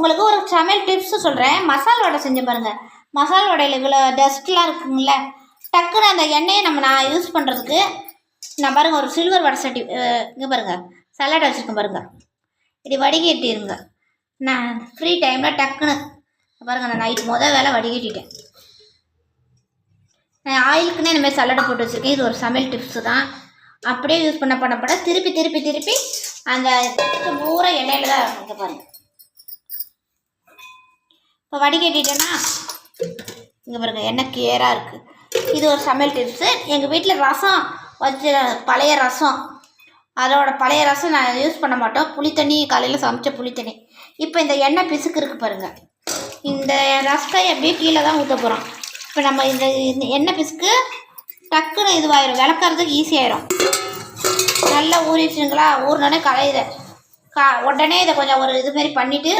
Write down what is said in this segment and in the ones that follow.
உங்களுக்கு ஒரு சமையல் டிப்ஸு சொல்கிறேன். மசால் வடை செஞ்சு பாருங்கள். மசால் வடையில் இவ்வளோ டஸ்ட்லாம் இருக்குங்கள, டக்குன்னு அந்த எண்ணெயை நான் யூஸ் பண்ணுறதுக்கு நான் பாருங்கள் ஒரு சில்வர் வடை சட்டி இங்கே பாருங்கள் சலாட் வச்சுருக்கேன் பாருங்கள். இப்படி வடிகட்டிடுங்க. நான் ஃப்ரீ டைமில் டக்குன்னு பாருங்கள் நான் நைட் வேலை வடிகட்டிட்டேன். நான் ஆயிலுக்குன்னே இந்தமாதிரி சலாடை போட்டு வச்சுருக்கேன். இது ஒரு சமையல் டிப்ஸு தான். அப்படியே யூஸ் பண்ண திருப்பி அந்த பூரா எண்ணெயில் தான் இங்கே பாருங்கள். இப்போ வடிகட்டிட்டேன்னா இங்கே பாருங்கள் எண்ணெய் கிளியராக இருக்குது. இது ஒரு சமையல் டிப்ஸு. எங்கள் வீட்டில் ரசம் வச்சு பழைய ரசம், அதோட பழைய ரசம் நான் யூஸ் பண்ண மாட்டோம். புளி தண்ணி காலையில் சமைச்ச புளி தண்ணி. இப்போ இந்த எண்ணெய் பிசுக்கு இருக்குது பாருங்கள். இந்த ரசத்தை அப்படியே கீழே தான் ஊற்ற போகிறோம். இப்போ நம்ம இந்த எண்ணெய் பிசுக்கு டக்குன்னு இதுவாயிரும், விளக்கறதுக்கு ஈஸியாயிரும். நல்லா ஊறிடுச்சுங்களா, ஊறினோடனே கலையில உடனே இதை கொஞ்சம் ஒரு இதுமாரி பண்ணிவிட்டு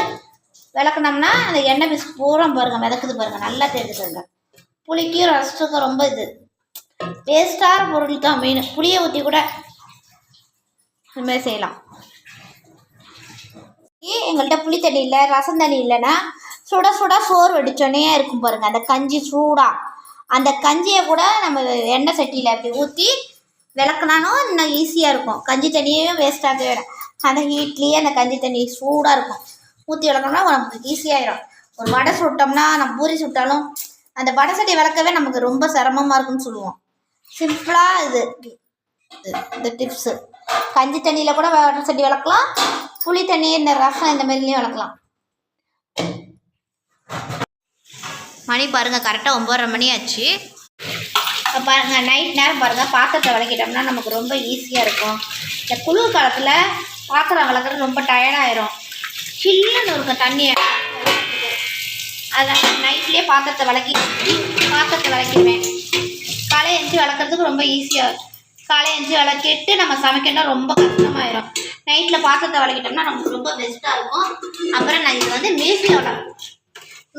விளக்குனோம்னா அந்த எண்ணெய் பிசுக்கு பூரா பாருங்கள் மிதக்குது பாருங்கள். நல்லா தெரிஞ்சு பாருங்கள். புளிக்கும் ரசத்துக்கும் ரொம்ப இது வேஸ்ட்டான பொருள் தான் மெயின். புளியை ஊற்றி கூட இதுமாதிரி செய்யலாம். எங்கள்கிட்ட புளி தண்ணி இல்லை, ரசம் தண்ணி இல்லைன்னா சுட சுட சோறு வடிச்சோன்னே இருக்கும் பாருங்கள். அந்த கஞ்சி சூடாக, அந்த கஞ்சியை கூட நம்ம எண்ணெய் சட்டியில் அப்படி ஊற்றி விளக்குனாலும் இன்னும் ஈஸியாக இருக்கும். கஞ்சி தண்ணியும் வேஸ்ட்டாக வேணும். அந்த ஹீட்லேயே அந்த கஞ்சி தண்ணி சூடாக இருக்கும். ஊற்றி விளக்கணும்னா நமக்கு ஈஸியாகிடும். ஒரு வடை சுட்டோம்னா நம்ம பூரி சுட்டாலும் அந்த வடை சட்டி விளக்கவே நமக்கு ரொம்ப சிரமமாக இருக்குன்னு சொல்லுவோம். சிம்பிளாக இது இந்த டிப்ஸு. கஞ்சி தண்ணியில் கூட வடை சட்டி விளக்கலாம், புளி தண்ணி இந்த ரசம் இந்த மாதிரிலையும் விளக்கலாம். மணி பாருங்கள் கரெக்டாக 9:30 மணி ஆச்சு. இப்போ பாருங்கள் நைட் நேரம் பாருங்கள் பாத்திரத்தை விளக்கிட்டோம்னா நமக்கு ரொம்ப ஈஸியாக இருக்கும். இந்த குளிர் காலத்தில் பாத்திரம் விளக்குறது ரொம்ப டயர்டாயிரும். சில்லுன்னு இருக்கும் தண்ணியை. அதனால் நைட்லேயே பாத்திரத்தை விளக்கிடுவேன். காலை எழுந்து விளக்குறதுக்கு ரொம்ப ஈஸியாக. காலை எழுந்து விளக்கிட்டு நம்ம சமைக்கணும்னா ரொம்ப கஷ்டமாயிரும். நைட்டில் பாத்திரத்தை விளக்கிட்டோம்னா நமக்கு ரொம்ப பெஸ்ட்டாக இருக்கும். அப்புறம் நான் இது வந்து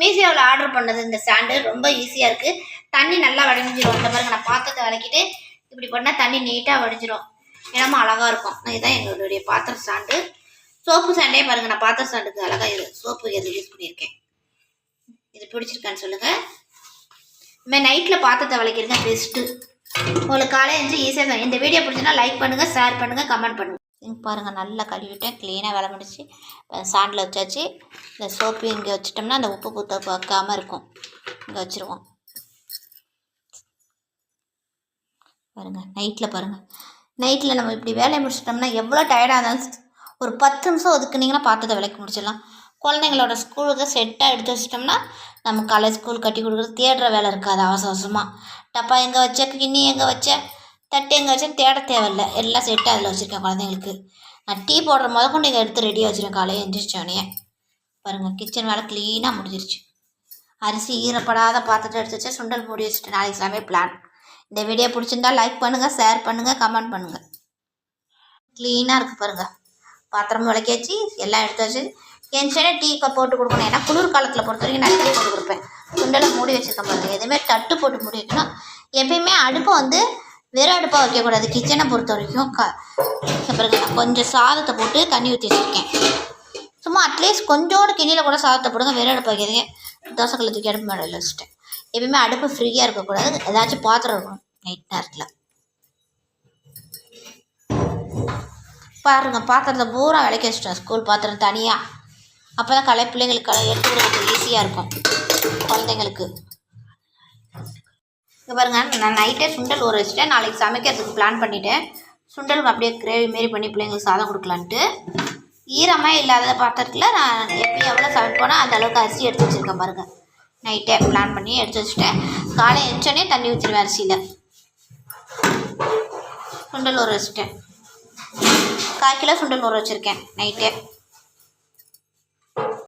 மீஷோவில் ஆர்டர் பண்ணது. இந்த ஸ்டாண்டு ரொம்ப ஈஸியாக இருக்குது. தண்ணி நல்லா வடிஞ்சிடும். இந்த பாருங்க நான் பாத்திரத்தை விளக்கிட்டு இப்படி பண்ணால் தண்ணி நீட்டாக வடிஞ்சிடும். ஏன்னா அழகாக இருக்கும். இதுதான் எங்களுடைய பாத்திர ஸ்டாண்டு. சோப்பு ஸ்டாண்டே பாருங்கள். நான் பாத்திர ஸ்டாண்டுக்கு அழகாக இது சோப்பு எது யூஸ் பண்ணியிருக்கேன். இது பிடிச்சிருக்கான்னு சொல்லுங்கள். இதுமாதிரி நைட்டில் பாத்திரத்தை விளக்கிடுங்க பெஸ்ட்டு. உங்களுக்கு காலையில் எழுந்து ஈஸியாக. இந்த வீடியோ பிடிச்சின்னா லைக் பண்ணுங்கள், ஷேர் பண்ணுங்கள், கமெண்ட் பண்ணுங்கள். பாருங்கள் நல்லா கழுவிட்டேன், க்ளீனாக வேலை முடிச்சு சாண்டில் வச்சாச்சு. இந்த சோப்பு இங்கே வச்சிட்டோம்னா அந்த உப்பு பூத்த பார்க்காமல் இருக்கும். இங்கே வச்சுருவோம் பாருங்கள். நைட்டில் நம்ம இப்படி வேலையை முடிச்சிட்டோம்னா எவ்வளோ டயர்டாக இருந்தாலும் ஒரு 10 நிமிஷம் ஒதுக்குனிங்கன்னா பாத்திரத்தை விளக்கி முடிச்சிடலாம். குழந்தைங்களோட ஸ்கூலுக்கு செட்டாக எடுத்து வச்சிட்டோம்னா நம்ம காலேஜ் ஸ்கூல் கட்டி கொடுக்குறது தேடுற வேலை இருக்காது. அவசரமாக டப்பா எங்கே வச்ச, கிண்ணி எங்கே வச்ச, தட்டு எங்கே வச்சேன்னு தேட தேவையில்லை. எல்லாம் செட்டாக அதில் வச்சுருக்கேன் குழந்தைங்களுக்கு. நான் டீ போடுற முதற்கொண்டு இங்கே எடுத்து ரெடியாக வச்சுருக்கேன். காலையில் எழுந்திரிச்சோடனே பாருங்கள் கிச்சன் வேலை க்ளீனாக முடிஞ்சிருச்சு. அரிசி ஈரப்படாத பாத்திரத்தை எடுத்து வச்சா சுண்டல் மூடி வச்சுட்டு நாளைக்கு சமையல் பிளான். இந்த வீடியோ பிடிச்சிருந்தா லைக் பண்ணுங்கள், ஷேர் பண்ணுங்கள், கமெண்ட் பண்ணுங்கள். க்ளீனாக இருக்குது பாருங்கள். பாத்திரம் விளக்கியாச்சு, எல்லாம் எடுத்து வச்சு என்ச்சனே டீ போட்டு கொடுக்கணும். ஏன்னா குளிர் காலத்தில் பொறுத்த வரைக்கும் நான் டீ போட்டு கொடுப்பேன். சுண்டலை மூடி வச்சுருக்க பாருங்கள். எதுவுமே தட்டு போட்டு மூடி வைக்கணும். எப்பயுமே அடுப்பை வந்து வெறும் அடுப்பாக வைக்கக்கூடாது. கிச்சனை பொறுத்த வரைக்கும் பிறகு நான் கொஞ்சம் சாதத்தை போட்டு தண்ணி ஊற்றி வச்சுருக்கேன். சும்மா அட்லீஸ்ட் கொஞ்சோடு கிண்ணியில் கூட சாதத்தை போடுங்க. வெறும் அடுப்பு வைக்கிறீங்க. தோசை கல்லை தூக்கி அடுப்பு மேடையில் வச்சுட்டேன். எப்பயுமே அடுப்பு ஃப்ரீயாக இருக்கக்கூடாது. ஏதாச்சும் பாத்திரம் இருக்கணும் நைட் நேரத்தில். பாருங்கள் பாத்திரத்தை பூரா விளக்கி வச்சுட்டேன். ஸ்கூல் பாத்திரம் தனியாக. அப்போ தான் பிள்ளைங்களுக்கு எடுத்து கொடுக்குறதுக்கு ஈஸியாக இருக்கும் குழந்தைங்களுக்கு. இங்கே பாருங்கள் நான் நைட்டே சுண்டல் ஊற வச்சுட்டேன். நாளைக்கு சமைக்கிறதுக்கு பிளான் பண்ணிவிட்டேன். சுண்டல் அப்படியே கிரேவி மாரி பண்ணி பிள்ளைங்களுக்கு சாதம் கொடுக்கலான்ட்டு. ஈரமாக இல்லாத பாத்திரத்தில் நான் எப்போ எவ்வளோ சமைப்போனோ அந்த அளவுக்கு அரிசி எடுத்து வச்சுருக்கேன் பாருங்கள். நைட்டே பிளான் பண்ணி எடுத்து வச்சுட்டேன். காலை எழுந்தோடனே தண்ணி ஊற்றிடுவேன் அரிசியில். சுண்டல் ஊற வச்சுட்டேன். 1/4 கிலோ சுண்டல் ஊற வச்சுருக்கேன் நைட்டே.